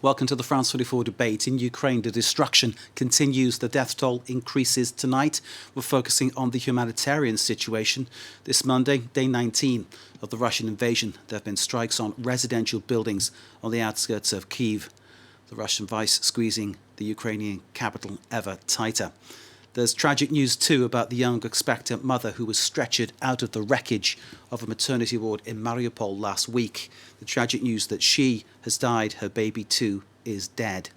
Welcome to the France 24 debate. In Ukraine, the destruction continues. The death toll increases tonight. We're focusing on the humanitarian situation. This Monday, day 19 of the Russian invasion, there have been strikes on residential buildings on the outskirts of Kyiv. The Russian vice squeezing the Ukrainian capital ever tighter. There's tragic news, too, about the young expectant mother who was stretchered out of the wreckage of a maternity ward in Mariupol last week. The tragic news that she has died, her baby, too, is dead.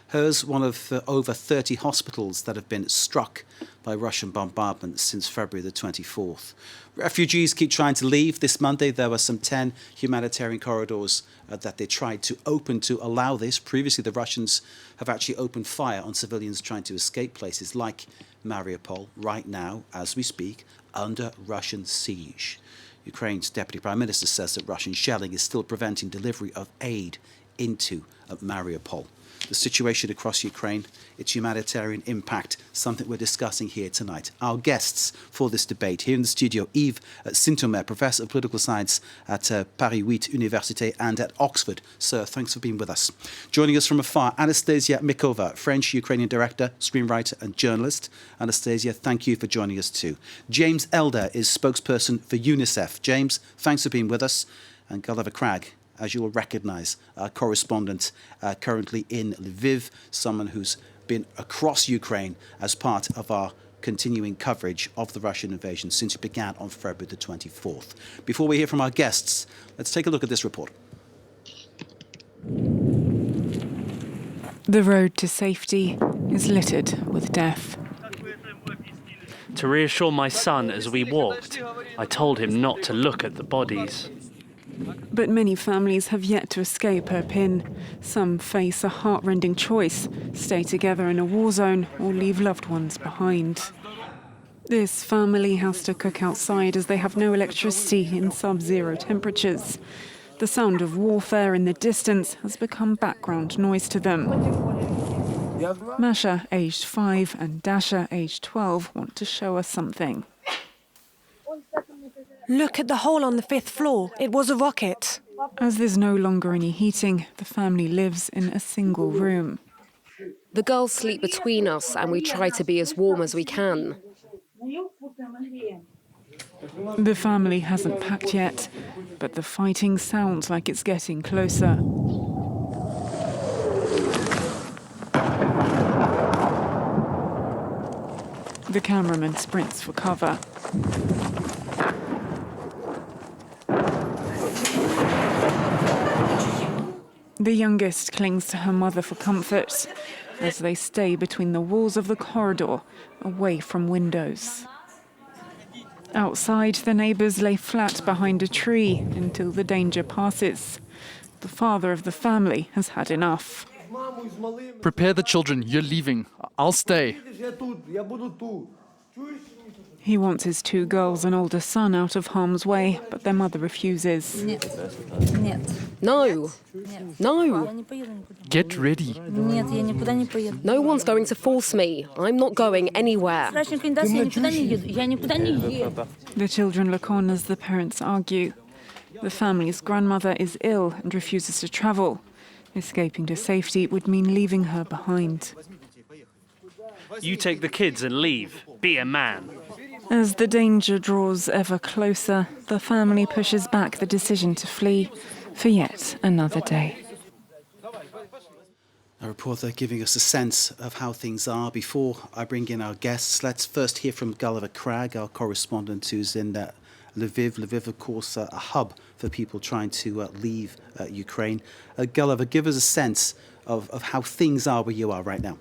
Hers, one of over 30 hospitals that have been struck by Russian bombardment since February the 24th. Refugees keep trying to leave. This Monday, there were some 10 humanitarian corridors that they tried to open to allow this. Previously, the Russians have actually opened fire on civilians trying to escape places like Mariupol, right now, as we speak, under Russian siege. Ukraine's Deputy Prime Minister says that Russian shelling is still preventing delivery of aid into Mariupol. The situation across Ukraine, its humanitarian impact, something we're discussing here tonight. Our guests for this debate here in the studio, Yves Sintomer, Professor of Political Science at Paris 8 Université and at Oxford. Sir, thanks for being with us. Joining us from afar, Anastasia Mikkova, French-Ukrainian director, screenwriter and journalist. Anastasia, thank you for joining us too. James Elder is spokesperson for UNICEF. James, thanks for being with us. And Gulliver Cragg, as you will recognise, our correspondent currently in Lviv, someone who's been across Ukraine as part of our continuing coverage of the Russian invasion since it began on February the 24th. Before we hear from our guests, let's take a look at this report. The road to safety is littered with death. To reassure my son as we walked, I told him not to look at the bodies. But many families have yet to escape Irpin. Some face a heart-rending choice: stay together in a war zone or leave loved ones behind. This family has to cook outside as they have no electricity in sub-zero temperatures. The sound of warfare in the distance has become background noise to them. Masha, aged 5, and Dasha, aged 12, want to show us something. Look at the hole on the 5th floor. It was a rocket. As there's no longer any heating, the family lives in a single room. The girls sleep between us and we try to be as warm as we can. The family hasn't packed yet, but the fighting sounds like it's getting closer. The cameraman sprints for cover. The youngest clings to her mother for comfort as they stay between the walls of the corridor, away from windows. Outside, the neighbours lay flat behind a tree until the danger passes. The father of the family has had enough. Prepare the children, you're leaving. I'll stay. He wants his 2 girls and older son out of harm's way, but their mother refuses. No. No. Get ready. No one's going to force me. I'm not going anywhere. The children look on as the parents argue. The family's grandmother is ill and refuses to travel. Escaping to safety would mean leaving her behind. You take the kids and leave. Be a man. As the danger draws ever closer, the family pushes back the decision to flee for yet another day. A reporter giving us a sense of how things are. Before I bring in our guests, let's first hear from Gulliver Cragg, our correspondent who's in Lviv. Lviv, of course, a hub for people trying to leave Ukraine. Gulliver, give us a sense of how things are where you are right now.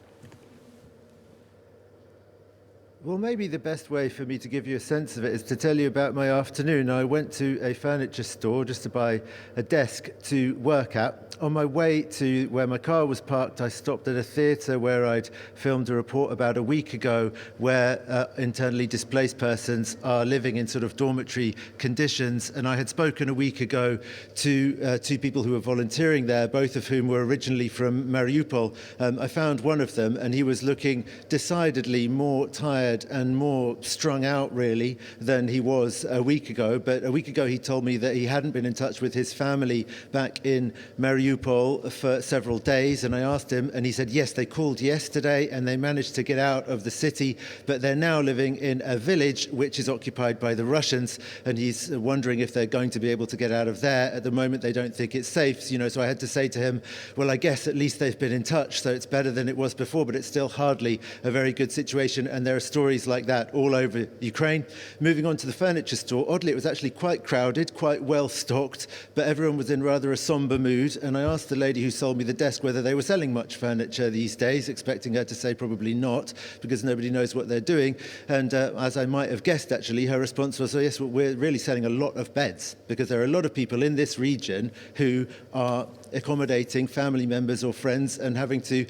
Well, maybe the best way for me to give you a sense of it is to tell you about my afternoon. I went to a furniture store just to buy a desk to work at. On my way to where my car was parked, I stopped at a theatre where I'd filmed a report about a week ago where internally displaced persons are living in sort of dormitory conditions. And I had spoken a week ago to 2 people who were volunteering there, both of whom were originally from Mariupol. I found one of them and he was looking decidedly more tired tired and more strung out, really, than he was a week ago. But a week ago, he told me that he hadn't been in touch with his family back in Mariupol for several days. And I asked him, and he said, yes, they called yesterday and they managed to get out of the city, but they're now living in a village which is occupied by the Russians. And he's wondering if they're going to be able to get out of there. At the moment, they don't think it's safe. You know, so I had to say to him, well, I guess at least they've been in touch, so it's better than it was before, but it's still hardly a very good situation. And there are stories like that all over Ukraine. Moving on to the furniture store, oddly, it was actually quite crowded, quite well stocked, but everyone was in rather a somber mood. And I asked the lady who sold me the desk whether they were selling much furniture these days, expecting her to say probably not, because nobody knows what they're doing. And as I might have guessed, actually, her response was, oh, yes, well, we're really selling a lot of beds, because there are a lot of people in this region who are accommodating family members or friends and having to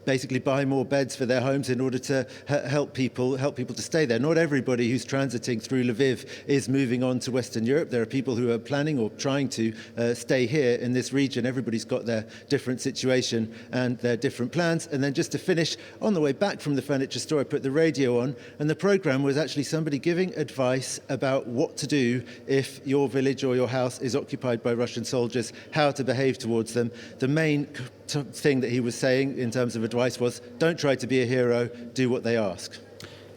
basically buy more beds for their homes in order to help people to stay there. Not everybody who's transiting through Lviv is moving on to Western Europe. There are people who are planning or trying to stay here in this region. Everybody's got their different situation and their different plans. And then just to finish, on the way back from the furniture store, I put the radio on, and the program was actually somebody giving advice about what to do if your village or your house is occupied by Russian soldiers, how to behave towards them. The main thing that he was saying in terms of advice was, don't try to be a hero, do what they ask.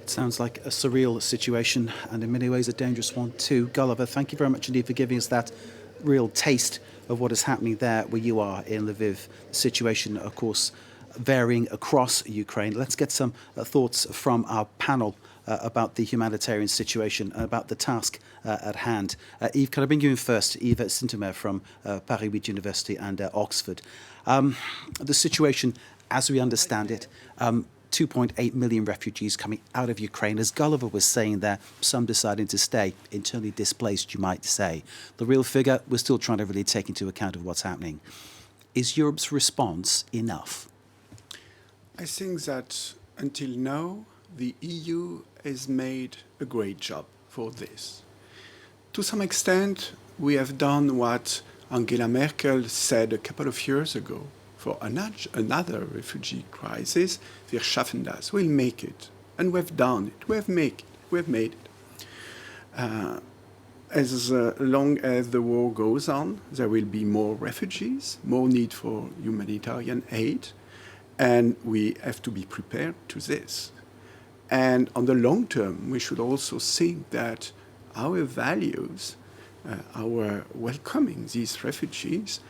It sounds like a surreal situation and in many ways a dangerous one too. Gulliver, thank you very much indeed for giving us that real taste of what is happening there where you are in Lviv. The situation, of course, varying across Ukraine. Let's get some thoughts from our panel about the humanitarian situation and about the task at hand. Yves, can I bring you in first? Yves Sintomer from Paris 8 University and Oxford. The situation, as we understand it, 2.8 million refugees coming out of Ukraine. As Gulliver was saying there, some deciding to stay, internally displaced, you might say. The real figure, we're still trying to really take into account of what's happening. Is Europe's response enough? I think that until now, the EU has made a great job for this. To some extent, we have done what Angela Merkel said a couple of years ago. For another refugee crisis, wir schaffen das. We'll make it. And we've done it. We've made it. As long as the war goes on, there will be more refugees, more need for humanitarian aid, and we have to be prepared to this. And on the long term, we should also think that our values, our welcoming these refugees,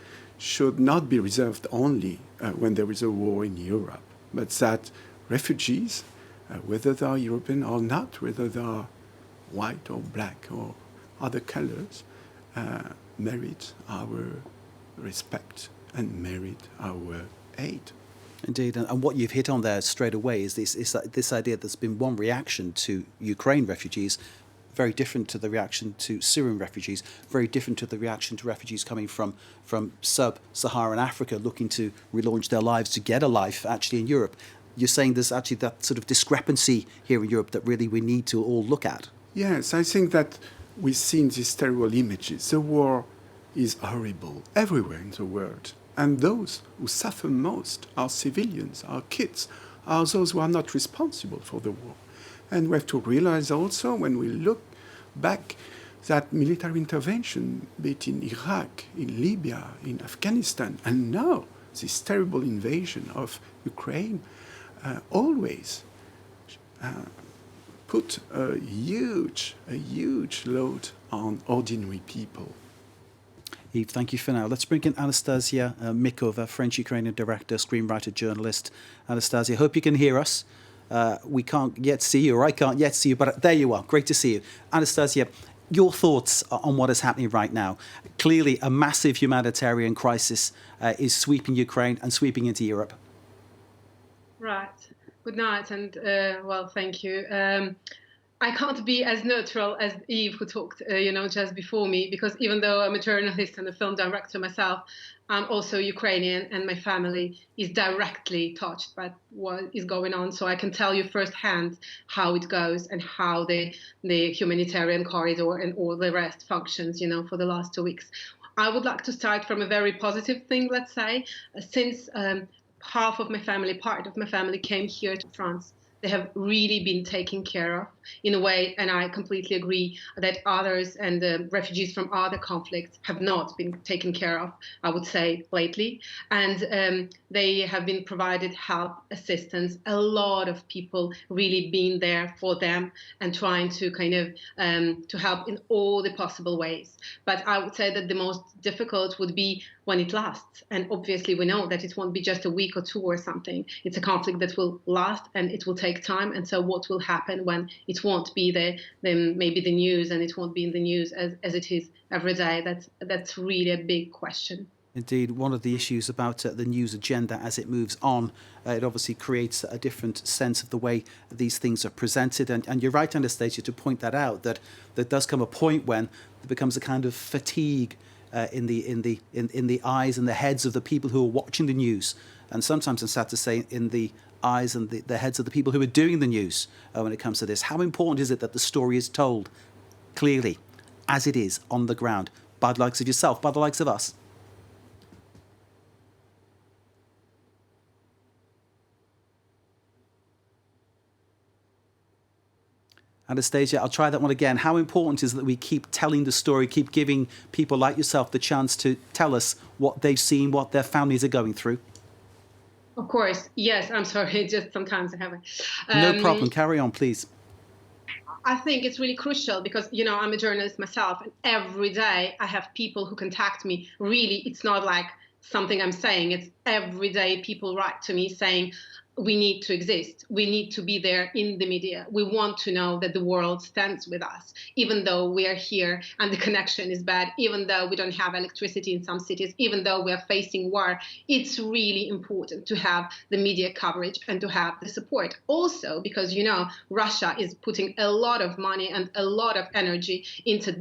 should not be reserved only when there is a war in Europe, but that refugees, whether they are European or not, whether they are white or black or other colors, merit our respect and merit our aid. Indeed, and what you've hit on there straight away is this idea that there's been one reaction to Ukraine refugees, very different to the reaction to Syrian refugees, very different to the reaction to refugees coming from sub-Saharan Africa looking to relaunch their lives, to get a life actually in Europe. You're saying there's actually that sort of discrepancy here in Europe that really we need to all look at. Yes, I think that we've seen these terrible images. The war is horrible everywhere in the world. And those who suffer most are civilians, are kids, are those who are not responsible for the war. And we have to realize also, when we look back, that military intervention, be it in Iraq, in Libya, in Afghanistan, and now this terrible invasion of Ukraine, always put a huge load on ordinary people. Yves, thank you for now. Let's bring in Anastasia Mikkova, French-Ukrainian director, screenwriter, journalist. Anastasia, hope you can hear us. We can't yet see you, or I can't yet see you, but there you are. Great to see you. Anastasia, your thoughts on what is happening right now. Clearly, a massive humanitarian crisis is sweeping Ukraine and sweeping into Europe. Right. Good night, and well, thank you. I can't be as neutral as Yves, who talked, just before me, because even though I'm a journalist and a film director myself, I'm also Ukrainian, and my family is directly touched by what is going on. So I can tell you firsthand how it goes and how the humanitarian corridor and all the rest functions, for the last 2 weeks. I would like to start from a very positive thing, let's say. Since part of my family came here to France they have really been taken care of in a way, and I completely agree that others and the refugees from other conflicts have not been taken care of, I would say, lately. And they have been provided help, assistance, a lot of people really being there for them and trying to kind of to help in all the possible ways. But I would say that the most difficult would be when it lasts. And obviously we know that it won't be just a week or two or something. It's a conflict that will last and it will take time. And so what will happen when it won't be maybe the news, and it won't be in the news as it is every day? That's really a big question. Indeed, one of the issues about the news agenda as it moves on, it obviously creates a different sense of the way these things are presented. And you're right, Anastasia, to point that out, that there does come a point when there becomes a kind of fatigue in the eyes and the heads of the people who are watching the news, and sometimes, I'm sad to say, in the eyes and the heads of the people who are doing the news when it comes to this. How important is it that the story is told clearly, as it is on the ground, by the likes of yourself, by the likes of us? Anastasia, I'll try that one again. How important is it that we keep telling the story, keep giving people like yourself the chance to tell us what they've seen, what their families are going through? Of course, yes. I'm sorry, just sometimes I haven't. No problem. Carry on, please. I think it's really crucial because, I'm a journalist myself, and every day I have people who contact me. Really, it's not like something I'm saying. It's every day people write to me saying, we need to exist. We need to be there in the media. We want to know that the world stands with us, even though we are here and the connection is bad, even though we don't have electricity in some cities, even though we are facing war. It's really important to have the media coverage and to have the support. Also, because, Russia is putting a lot of money and a lot of energy into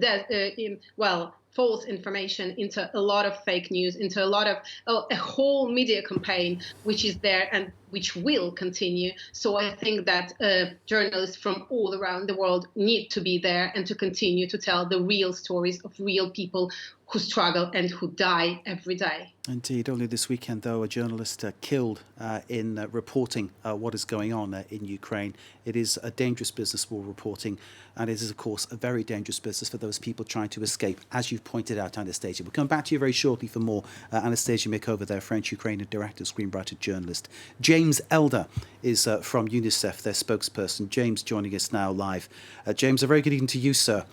false information, into a lot of fake news, into a whole media campaign, which is there and which will continue. So I think that journalists from all around the world need to be there and to continue to tell the real stories of real people who struggle and who die every day. Indeed. Only this weekend, though, a journalist killed in reporting what is going on in Ukraine. It is a dangerous business, war reporting, and it is, of course, a very dangerous business for those people trying to escape, as you've pointed out, Anastasia. We'll come back to you very shortly for more. Anastasia Mikkova, their French-Ukrainian director, screenwriter, journalist. James Elder is from UNICEF, their spokesperson. James joining us now live. James, a very good evening to you, sir.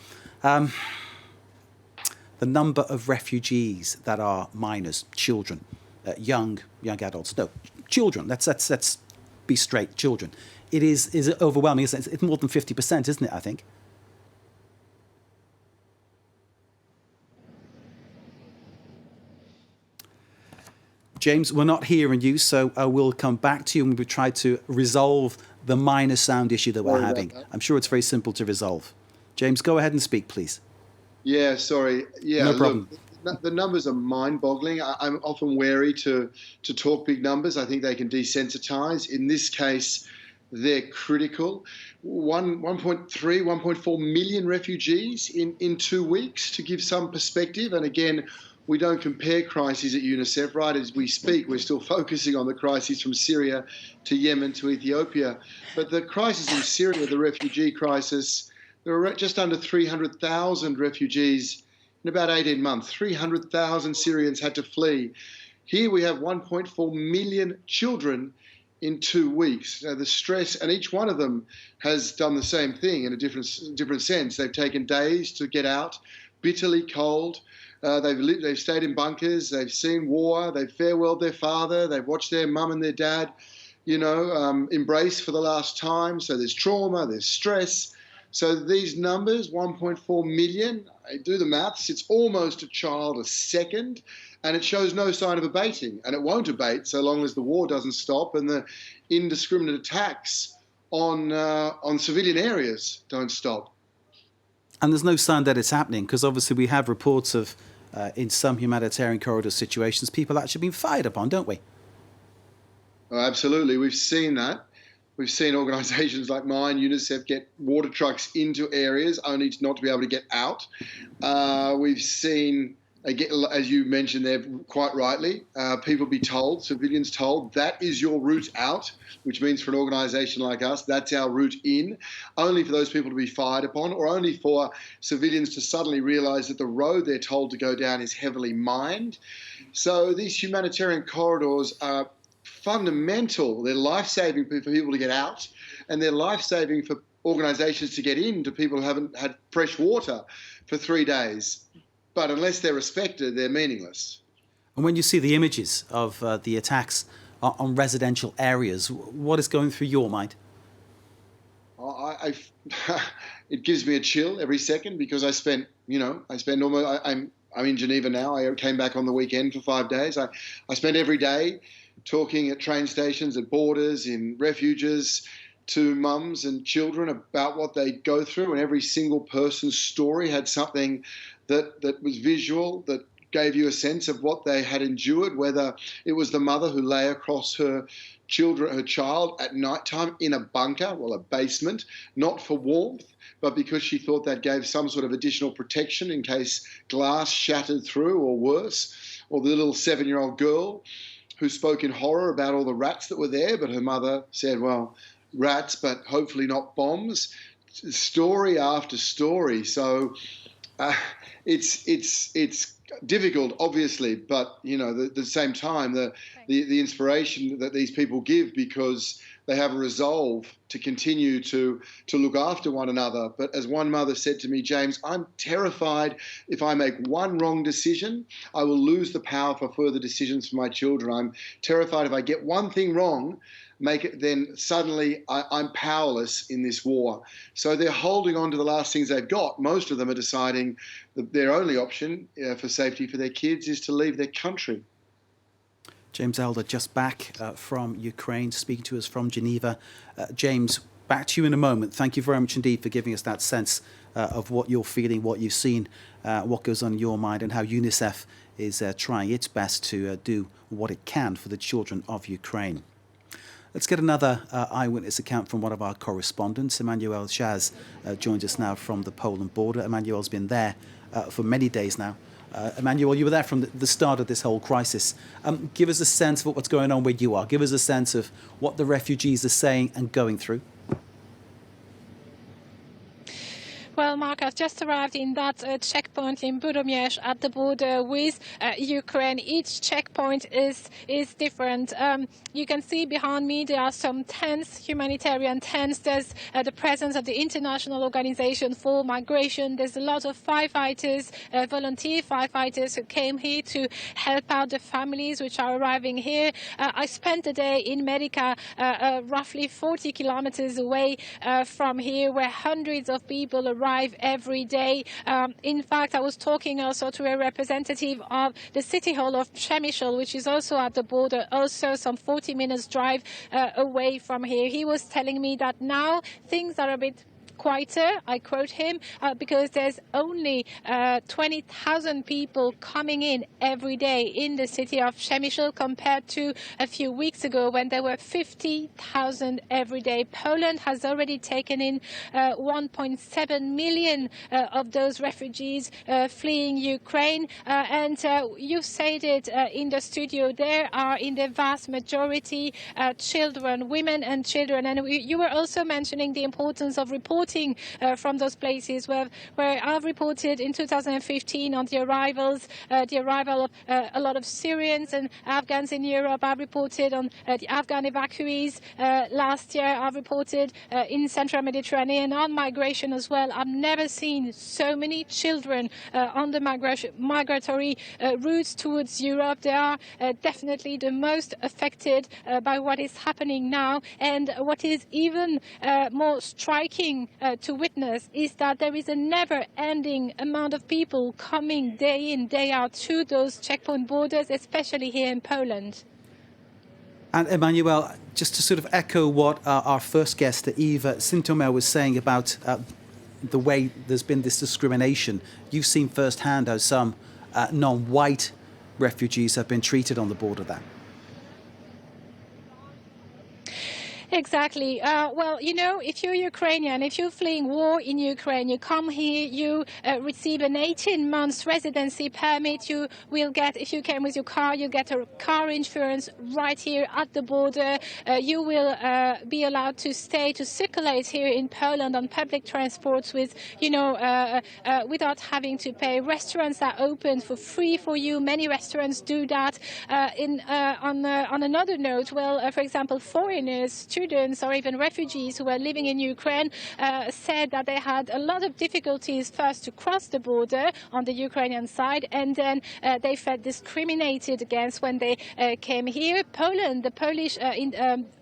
The number of refugees that are minors, children, young adults, no, children, let's be straight, children. It is overwhelming, isn't it? It's more than 50%, isn't it, I think? James, we're not hearing you, so we'll come back to you and we'll try to resolve the minor sound issue that we're having. I'm sure it's very simple to resolve. James, go ahead and speak, please. Yeah, sorry. Yeah, no problem. Look, the numbers are mind-boggling. I'm often wary to talk big numbers. I think they can desensitize. In this case, they're critical. 1.4 million refugees in 2 weeks, to give some perspective. And again, we don't compare crises at UNICEF, right? As we speak, we're still focusing on the crises from Syria to Yemen to Ethiopia. But the crisis in Syria, the refugee crisis, there are just under 300,000 refugees in about 18 months. 300,000 Syrians had to flee. Here we have 1.4 million children in 2 weeks. Now, the stress, and each one of them has done the same thing in a different sense. They've taken days to get out, bitterly cold. They've stayed in bunkers. They've seen war. They've farewelled their father. They've watched their mum and their dad, embrace for the last time. So there's trauma, there's stress. So these numbers, 1.4 million, do the maths, it's almost a child a second, and it shows no sign of abating. And it won't abate so long as the war doesn't stop and the indiscriminate attacks on civilian areas don't stop. And there's no sign that it's happening, because obviously we have reports of, in some humanitarian corridor situations, people actually being fired upon, don't we? Oh, absolutely. We've seen that. We've seen organisations like mine, UNICEF, get water trucks into areas only not to be able to get out. We've seen again, as you mentioned there quite rightly, people be told, civilians told, that is your route out, which means for an organisation like us, that's our route in, only for those people to be fired upon, or only for civilians to suddenly realise that the road they're told to go down is heavily mined. So these humanitarian corridors are fundamental. They're life-saving for people to get out, and they're life-saving for organisations to get in to people who haven't had fresh water for 3 days. But unless they're respected, they're meaningless. And when you see the images of the attacks on residential areas, what is going through your mind? It gives me a chill every second, because I spend almost, I'm in Geneva now. I came back on the weekend for 5 days. I spend every day talking at train stations, at borders, in refuges, to mums and children about what they go through, and every single person's story had something that was visual, that gave you a sense of what they had endured, whether it was the mother who lay across her child at night time in a bunker, well, a basement, not for warmth, but because she thought that gave some sort of additional protection in case glass shattered through, or worse, or the little 7-year-old girl who spoke in horror about all the rats that were there, but her mother said, well, rats, but hopefully not bombs. Story after story. So it's difficult, obviously, but at the same time, the inspiration that these people give, because they have a resolve to continue to look after one another. But as one mother said to me, James, I'm terrified if I make one wrong decision, I will lose the power for further decisions for my children. I'm terrified if I get one thing wrong, then suddenly I'm powerless in this war. So they're holding on to the last things they've got. Most of them are deciding that their only option for safety for their kids is to leave their country. James Elder, just back from Ukraine, speaking to us from Geneva. James, back to you in a moment. Thank you very much indeed for giving us that sense of what you're feeling, what you've seen, what goes on in your mind, and how UNICEF is trying its best to do what it can for the children of Ukraine. Let's get another eyewitness account from one of our correspondents. Emmanuel Jazz joins us now from the Poland border. Emmanuel's been there for many days now. Emmanuel, you were there from the start of this whole crisis. Give us a sense of what's going on where you are. Give us a sense of what the refugees are saying and going through. Well, Mark, I've just arrived in that checkpoint in Budomierz at the border with Ukraine. Each checkpoint is different. You can see behind me there are some tents, humanitarian tents. There's the presence of the International Organization for Migration. There's a lot of firefighters, volunteer firefighters who came here to help out the families which are arriving here. I spent the day in Medica, roughly 40 kilometers away from here, where hundreds of people arrive every day. In fact, I was talking also to a representative of the city hall of Przemysl, which is also at the border, also some 40 minutes drive away from here. He was telling me that now things are a bit quieter, I quote him, because there's only 20,000 people coming in every day in the city of Przemysl compared to a few weeks ago when there were 50,000 every day. Poland has already taken in 1.7 million of those refugees fleeing Ukraine. And you've said it in the studio, there are in the vast majority children, women and children. And you were also mentioning the importance of reporting from those places where I've reported in 2015 on the arrival of a lot of Syrians and Afghans in Europe. I've reported on the Afghan evacuees last year. I've reported in Central Mediterranean on migration as well. I've never seen so many children on the migratory routes towards Europe. They are definitely the most affected by what is happening now. And what is even more striking to witness is that there is a never-ending amount of people coming day in, day out to those checkpoint borders, especially here in Poland. And Emmanuel, just to sort of echo what our first guest, Eva Sintomer, was saying about the way there's been this discrimination, you've seen firsthand how some non-white refugees have been treated on the border there. Exactly. Well, you know, if you're Ukrainian, if you're fleeing war in Ukraine, you come here, you receive an 18-month residency permit. You will get, if you came with your car, you get a car insurance right here at the border. You will be allowed to stay, to circulate here in Poland on public transports with, you know, without having to pay. Restaurants are open for free for you. Many restaurants do that. On another note, well, for example, foreigners, students, or even refugees who were living in Ukraine said that they had a lot of difficulties first to cross the border on the Ukrainian side, and then they felt discriminated against when they came here. Poland, the Polish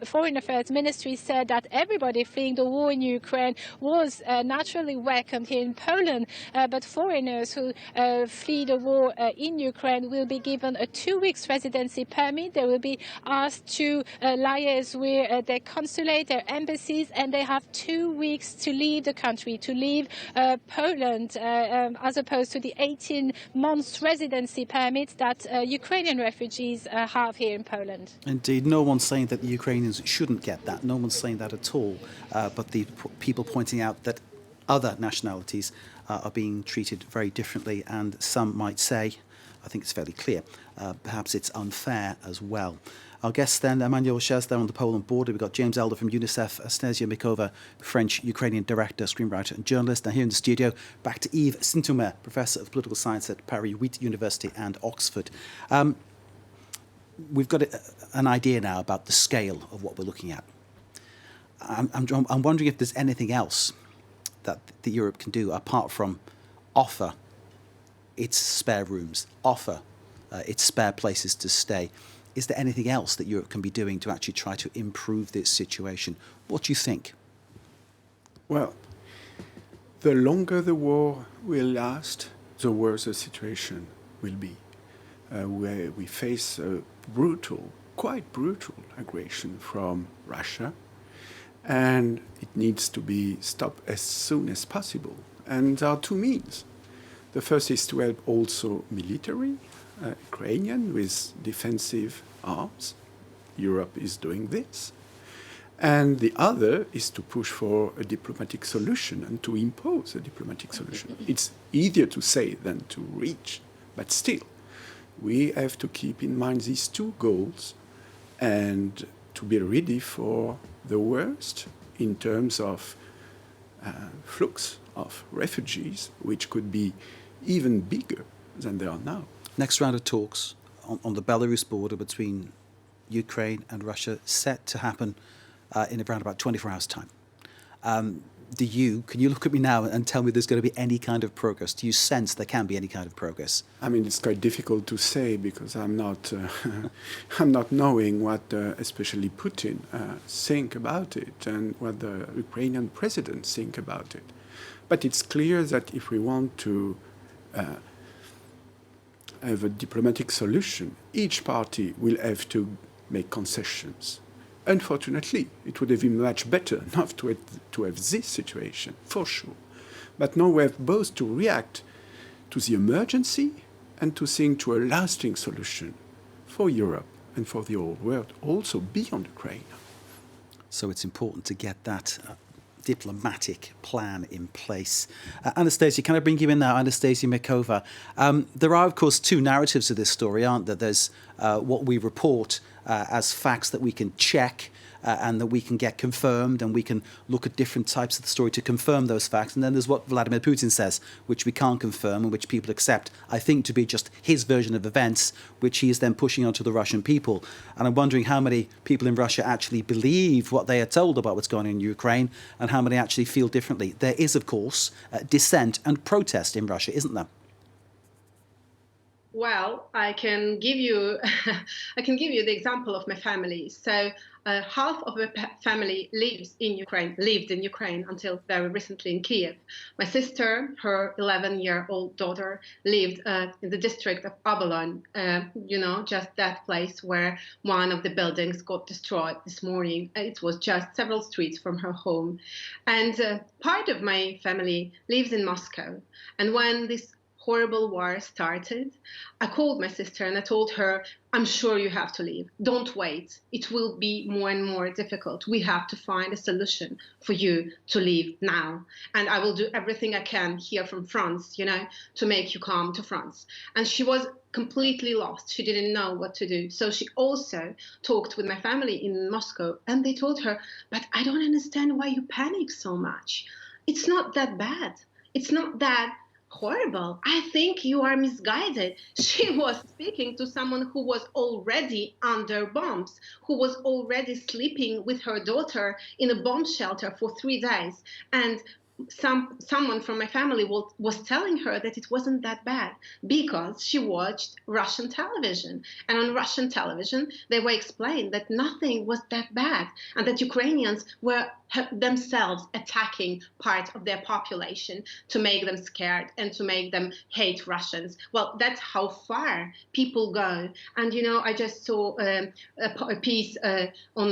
Foreign Affairs Ministry said that everybody fleeing the war in Ukraine was naturally welcomed here in Poland, but foreigners who flee the war in Ukraine will be given a 2-week residency permit. They will be asked to liaise with their consulate, their embassies, and they have 2 weeks to leave the country, to leave Poland, as opposed to the 18-month residency permit that Ukrainian refugees have here in Poland. Indeed, no one's saying that the Ukrainians shouldn't get that. No one's saying that at all. But the people pointing out that other nationalities are being treated very differently, and some might say, I think it's fairly clear, perhaps it's unfair as well. Our guests then, Emmanuel Jazz there on the Poland border. We've got James Elder from UNICEF, Anastasia Mikkova, French-Ukrainian director, screenwriter and journalist. Now here in the studio, back to Yves Sintomer, Professor of Political Science at Paris-8 University and Oxford. We've got an idea now about the scale of what we're looking at. I'm wondering if there's anything else that Europe can do apart from offer its spare rooms, offer its spare places to stay. Is there anything else that Europe can be doing to actually try to improve this situation? What do you think? Well, the longer the war will last, the worse the situation will be. Where we face a brutal, quite brutal aggression from Russia, and it needs to be stopped as soon as possible. And there are two means. The first is to help also military, Ukrainian, with defensive arms. Europe is doing this. And the other is to push for a diplomatic solution and to impose a diplomatic solution. It's easier to say than to reach, but still, we have to keep in mind these two goals and to be ready for the worst in terms of flux of refugees, which could be even bigger than they are now. Next round of talks on the Belarus border between Ukraine and Russia set to happen in around about 24 hours' time. Can you look at me now and tell me there's going to be any kind of progress? Do you sense there can be any kind of progress? I mean, it's quite difficult to say because I'm not, I'm not knowing what especially Putin think about it and what the Ukrainian president think about it. But it's clear that if we want to have a diplomatic solution, each party will have to make concessions. Unfortunately, it would have been much better not to have this situation, for sure. But now we have both to react to the emergency and to think to a lasting solution for Europe and for the whole world, also beyond Ukraine. So it's important to get that diplomatic plan in place. Anastasia, can I bring you in now? Anastasia Mikkova. There are, of course, two narratives of this story, aren't there? There's what we report as facts that we can check and that we can get confirmed, and we can look at different types of the story to confirm those facts. And then there's what Vladimir Putin says, which we can't confirm and which people accept, I think, to be just his version of events, which he is then pushing onto the Russian people. And I'm wondering how many people in Russia actually believe what they are told about what's going on in Ukraine and how many actually feel differently. There is, of course, dissent and protest in Russia, isn't there? Well, I can give you the example of my family. So half of my family lived in Ukraine until very recently in Kyiv. My sister, her 11-year-old daughter, lived in the district of Abalon, just that place where one of the buildings got destroyed this morning. It was just several streets from her home. And part of my family lives in Moscow. And when this horrible war started, I called my sister and I told her, I'm sure you have to leave. Don't wait. It will be more and more difficult. We have to find a solution for you to leave now. And I will do everything I can here from France, to make you come to France. And she was completely lost. She didn't know what to do. So she also talked with my family in Moscow, and they told her, but I don't understand why you panic so much. It's not that bad. It's not that horrible. I think you are misguided. She was speaking to someone who was already under bombs, who was already sleeping with her daughter in a bomb shelter for 3 days. And someone from my family was telling her that it wasn't that bad because she watched Russian television. And on Russian television, they were explained that nothing was that bad and that Ukrainians were themselves attacking part of their population to make them scared and to make them hate Russians. Well, that's how far people go. And, I just saw a piece on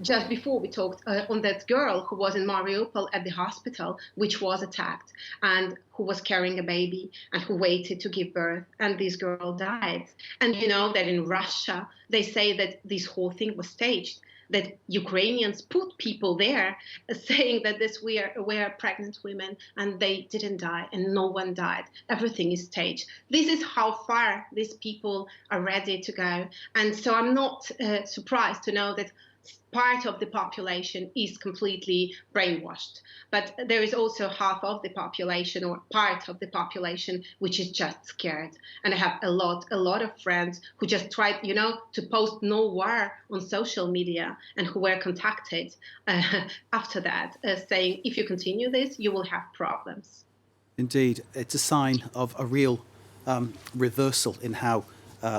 just before we talked on that girl who was in Mariupol at the hospital, which was attacked, and who was carrying a baby and who waited to give birth, and this girl died. And that in Russia, they say that this whole thing was staged, that Ukrainians put people there saying that were pregnant women and they didn't die and no one died. Everything is staged. This is how far these people are ready to go. And so I'm not surprised to know that part of the population is completely brainwashed. But there is also half of the population or part of the population which is just scared. And I have a lot of friends who just tried, to post no war on social media and who were contacted after that saying, if you continue this, you will have problems. Indeed, it's a sign of a real reversal in how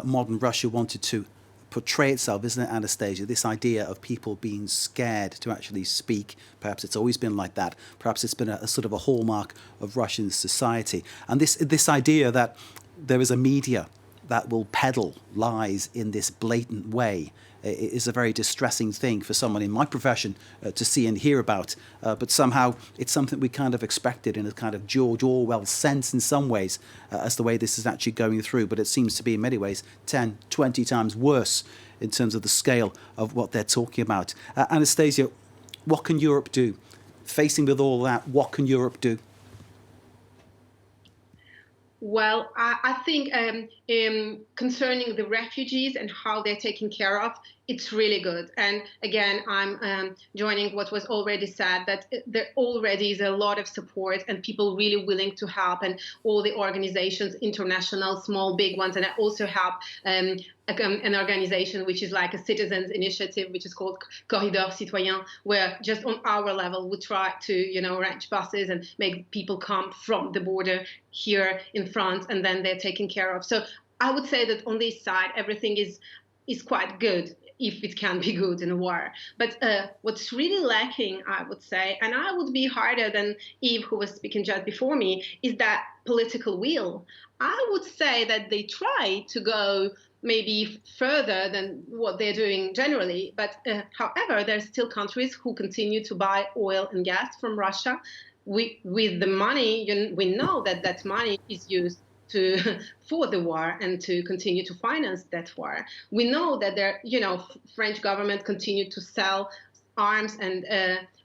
modern Russia wanted to portray itself, isn't it, Anastasia? This idea of people being scared to actually speak. Perhaps it's always been like that. Perhaps it's been a sort of a hallmark of Russian society. And this idea that there is a media that will peddle lies in this blatant way is a very distressing thing for someone in my profession to see and hear about. But somehow it's something we kind of expected in a kind of George Orwell sense in some ways as the way this is actually going through. But it seems to be in many ways 10, 20 times worse in terms of the scale of what they're talking about. Anastasia, what can Europe do? Facing with all that, what can Europe do? Well, I think concerning the refugees and how they're taken care of, it's really good. And again, I'm joining what was already said, that there already is a lot of support and people really willing to help, and all the organizations, international, small, big ones. And I also have an organization which is like a citizens initiative, which is called Corridor Citoyen, where just on our level, we try to, arrange buses and make people come from the border here in France, and then they're taken care of. So I would say that on this side, everything is quite good, if it can be good in a war. But what's really lacking, I would say, and I would be harder than Eve, who was speaking just before me, is that political will. I would say that they try to go maybe further than what they're doing generally. But however, there's still countries who continue to buy oil and gas from Russia. With the money, we know that money is used for the war and to continue to finance that war. We know that French government continued to sell arms and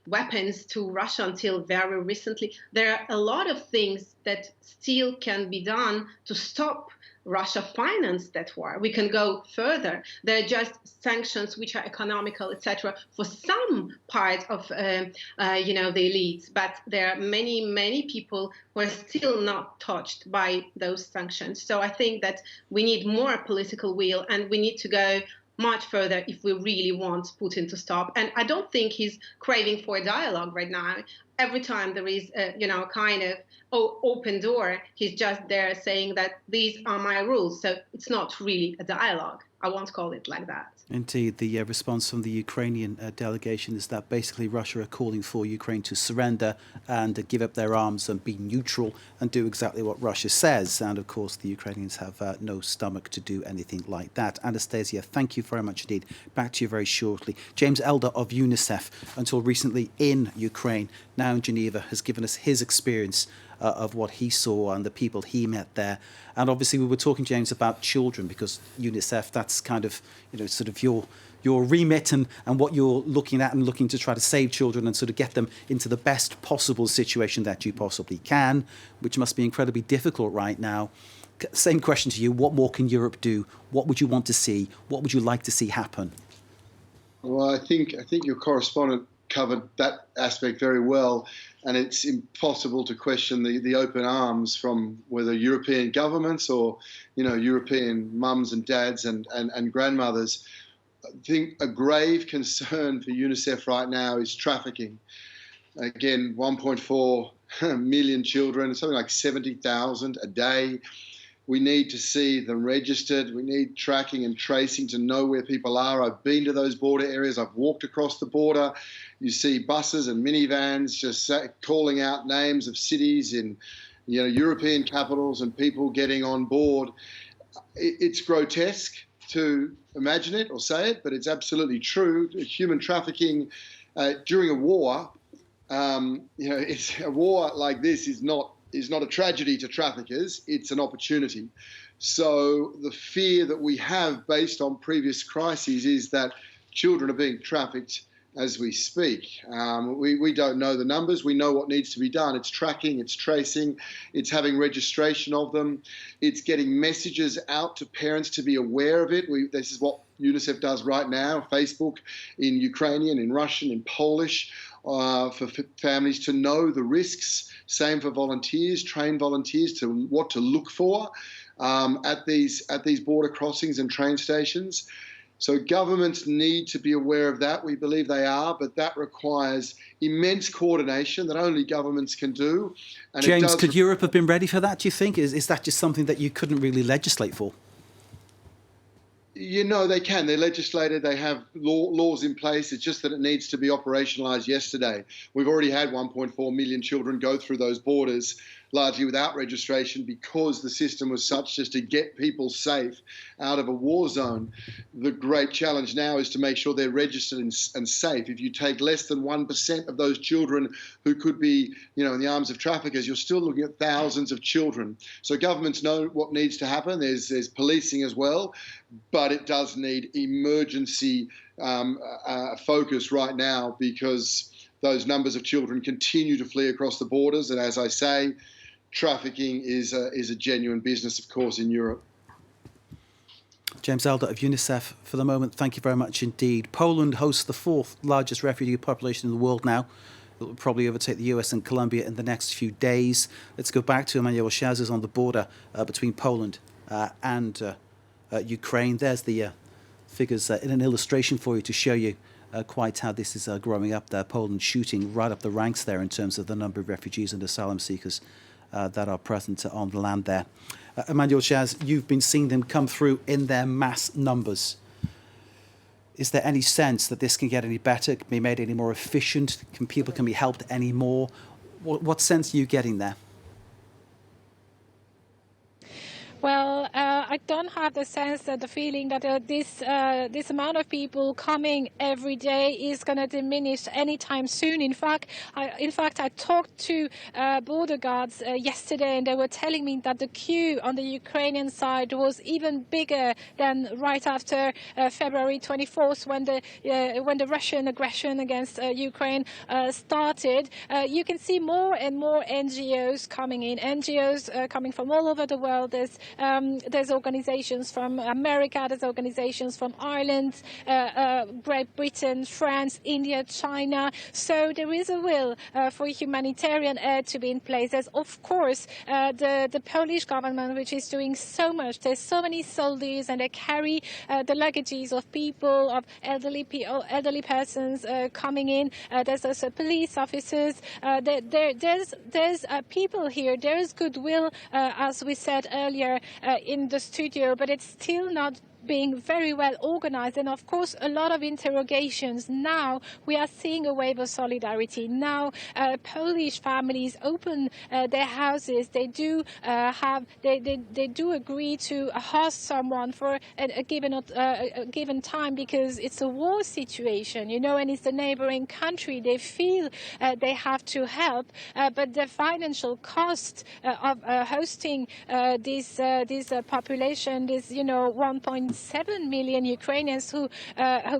weapons to Russia until very recently. There are a lot of things that still can be done to stop Russia finance that war. We can go further. There are just sanctions which are economical, etc., for some part of the elites, but there are many people who are still not touched by those sanctions. So I think that we need more political will, and we need to go much further if we really want Putin to stop. And I don't think he's craving for a dialogue right now. Every time there is a kind of open door, he's just there saying that these are my rules. So it's not really a dialogue. I won't call it like that. Indeed, the response from the Ukrainian delegation is that basically Russia are calling for Ukraine to surrender and give up their arms and be neutral and do exactly what Russia says. And of course, the Ukrainians have no stomach to do anything like that. Anastasia, thank you very much indeed. Back to you very shortly. James Elder of UNICEF, until recently in Ukraine, now around Geneva has given us his experience of what he saw and the people he met there. And obviously we were talking, James, about children, because UNICEF, that's kind of, sort of your remit and what you're looking at and looking to try to save children and sort of get them into the best possible situation that you possibly can, which must be incredibly difficult right now. Same question to you. What more can Europe do? What would you want to see? What would you like to see happen? Well, I think your correspondent covered that aspect very well, and it's impossible to question the open arms from whether European governments or European mums and dads and grandmothers. I think a grave concern for UNICEF right now is trafficking. Again, 1.4 million children, something like 70,000 a day. We need to see them registered. We need tracking and tracing to know where people are. I've been to those border areas. I've walked across the border. You see buses and minivans just calling out names of cities in European capitals and people getting on board. It's grotesque to imagine it or say it, but it's absolutely true. Human trafficking during a war, it's a war like this is not a tragedy to traffickers, it's an opportunity. So the fear that we have based on previous crises is that children are being trafficked as we speak. We don't know the numbers. We know what needs to be done. It's tracking, it's tracing, it's having registration of them. It's getting messages out to parents to be aware of it. This is what UNICEF does right now, Facebook in Ukrainian, in Russian, in Polish, for families to know the risks. Same for volunteers, train volunteers to what to look for at these border crossings and train stations. So governments need to be aware of that. We believe they are, but that requires immense coordination that only governments can do. And James, could Europe have been ready for that, do you think? Is that just something that you couldn't really legislate for? They can. They're legislated. They have laws in place. It's just that it needs to be operationalised yesterday. We've already had 1.4 million children go through those borders, largely without registration, because the system was such just to get people safe out of a war zone. The great challenge now is to make sure they're registered and safe. If you take less than 1% of those children who could be, in the arms of traffickers, you're still looking at thousands of children. So governments know what needs to happen. There's policing as well, but it does need emergency focus right now, because those numbers of children continue to flee across the borders. And as I say, trafficking is a genuine business, of course, in Europe. James Elder of UNICEF, for the moment, thank you very much indeed. Poland hosts the 4th largest refugee population in the world now. It will probably overtake the US and Colombia in the next few days. Let's go back to Emmanuel Jazz, who's on the border between Poland and Ukraine. There's the figures in an illustration for you to show you quite how this is growing up there. Poland shooting right up the ranks there in terms of the number of refugees and asylum seekers that are present on the land there. Emmanuel Jazz, you've been seeing them come through in their mass numbers. Is there any sense that this can get any better, can be made any more efficient? People can be helped any more? What sense are you getting there? Well, I don't have the sense, the feeling that this amount of people coming every day is going to diminish anytime soon. In fact, I talked to border guards yesterday, and they were telling me that the queue on the Ukrainian side was even bigger than right after February 24th, when the Russian aggression against Ukraine started. You can see more and more NGOs coming in, NGOs coming from all over the world. There's organizations from America, there's organizations from Ireland, Great Britain, France, India, China. So there is a will for humanitarian aid to be in place. There's, of course, the Polish government, which is doing so much. There's so many soldiers, and they carry the luggages of people, of elderly persons coming in. There's also police officers. There's people here. There is goodwill, as we said earlier, in the studio, but it's still not being very well organized, and of course a lot of interrogations. Now we are seeing a wave of solidarity. Now Polish families open their houses. They do they do agree to host someone for a given time, because it's a war situation, you know, and it's a neighboring country. They feel they have to help, but the financial cost of hosting this population, this 1.7 million Ukrainians who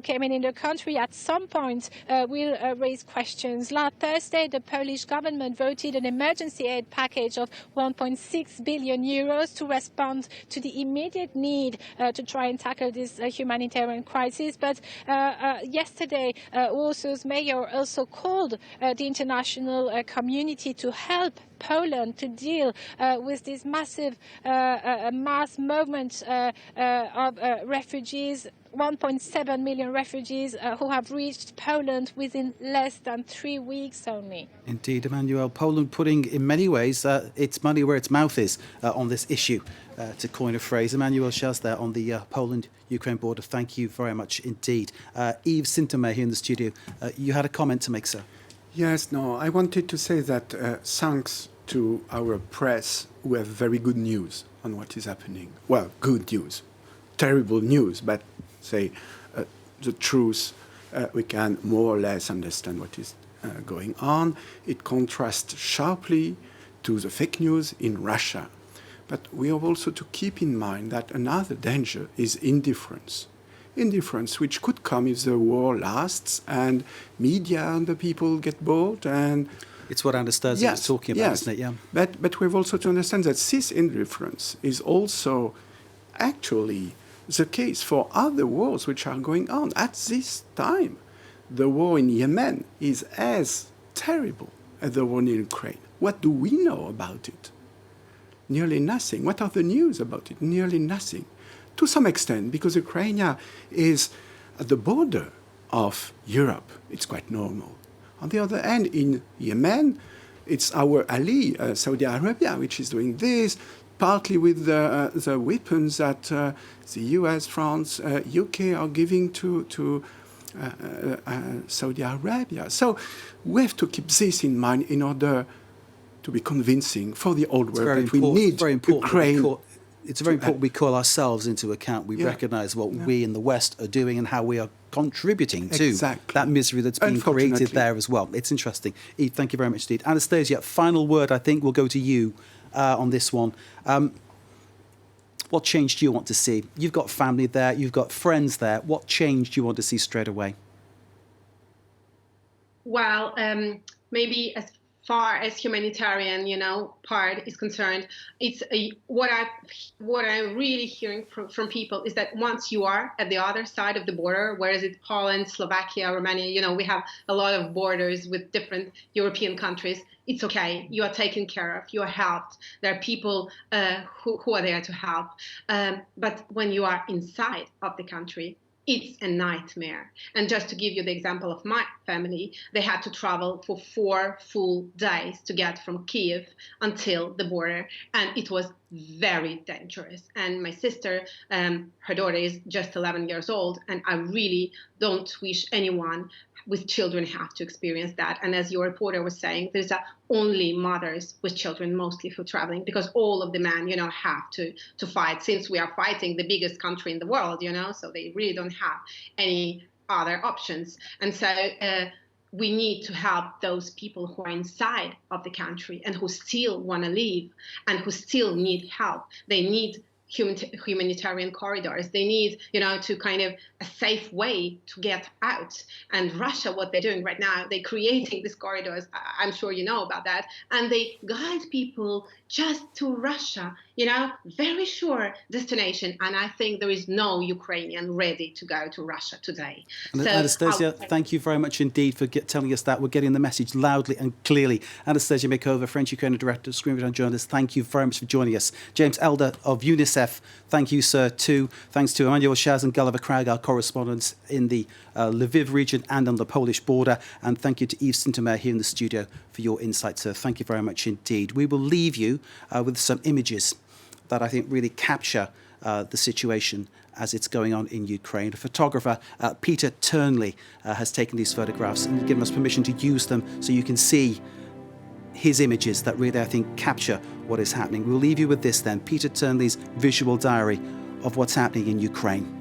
came in the country, at some point will raise questions. Last Thursday, the Polish government voted an emergency aid package of 1.6 billion euros to respond to the immediate need to try and tackle this humanitarian crisis. But yesterday, Warsaw's mayor also called the international community to help Poland to deal with this massive mass movement of refugees. 1.7 million refugees who have reached Poland within less than 3 weeks only. Indeed, Emmanuel. Poland putting, in many ways, its money where its mouth is on this issue, to coin a phrase. Emmanuel Jazz there on the Poland-Ukraine border. Thank you very much indeed. Yves Sintomer here in the studio. You had a comment to make, sir? Yes, no, I wanted to say that thanks to our press, we have very good news on what is happening. Well, good news. Terrible news, but say the truth, we can more or less understand what is going on. It contrasts sharply to the fake news in Russia. But we have also to keep in mind that another danger is indifference. Indifference which could come if the war lasts and media and the people get bored. And it's what Anastasia was talking about, isn't it? Yeah. But we have also to understand that this indifference is also actually the case for other wars which are going on at this time. The war in Yemen is as terrible as the war in Ukraine. What do we know about it? Nearly nothing. What are the news about it? Nearly nothing. To some extent, because Ukraine is at the border of Europe, it's quite normal. On the other hand, in Yemen, it's our ally, Saudi Arabia, which is doing this, partly with the weapons that the US, France, UK are giving to Saudi Arabia. So we have to keep this in mind in order to be convincing for the old world that we need Ukraine. It's very important we call ourselves into account. We recognise what we in the West are doing and how we are contributing to that misery that's being created there as well. It's interesting. Eve, thank you very much indeed. Anastasia, final word, I think, will go to you on this one. What change do you want to see? You've got family there, you've got friends there. What change do you want to see straight away? Well, maybe as far as humanitarian, part is concerned, it's what I'm really hearing from people is that once you are at the other side of the border, whereas it's Poland, Slovakia, Romania, we have a lot of borders with different European countries. It's okay. You are taken care of. You are helped. There are people who are there to help. But when you are inside of the country, it's a nightmare. And just to give you the example of my family, they had to travel for 4 full days to get from Kyiv until the border. And it was very dangerous. And my sister, her daughter is just 11 years old. And I really don't wish anyone with children have to experience that. And as your reporter was saying, there's only mothers with children mostly who are traveling, because all of the men, have to fight, since we are fighting the biggest country in the world, so they really don't have any other options. And so we need to help those people who are inside of the country and who still want to leave and who still need help. They need humanitarian corridors. They need, to kind of a safe way to get out. And Russia, what they're doing right now, they're creating these corridors. I'm sure you know about that. And they guide people just to Russia, very sure destination. And I think there is no Ukrainian ready to go to Russia today. So, Anastasia, thank you very much indeed for telling us that. We're getting the message loudly and clearly. Anastasia Mikkova, French-Ukrainian director, screenwriter and journalist, thank you very much for joining us. James Elder of UNICEF, thank you, sir, too. Thanks to Emmanuel Jazz and Gulliver Cragg, our correspondents in the Lviv region and on the Polish border. And thank you to Yves Sintomer here in the studio for your insights, sir. Thank you very much indeed. We will leave you with some images that I think really capture the situation as it's going on in Ukraine. A photographer, Peter Turnley, has taken these photographs and given us permission to use them so you can see his images that really, I think, capture what is happening. We'll leave you with this then, Peter Turnley's visual diary of what's happening in Ukraine.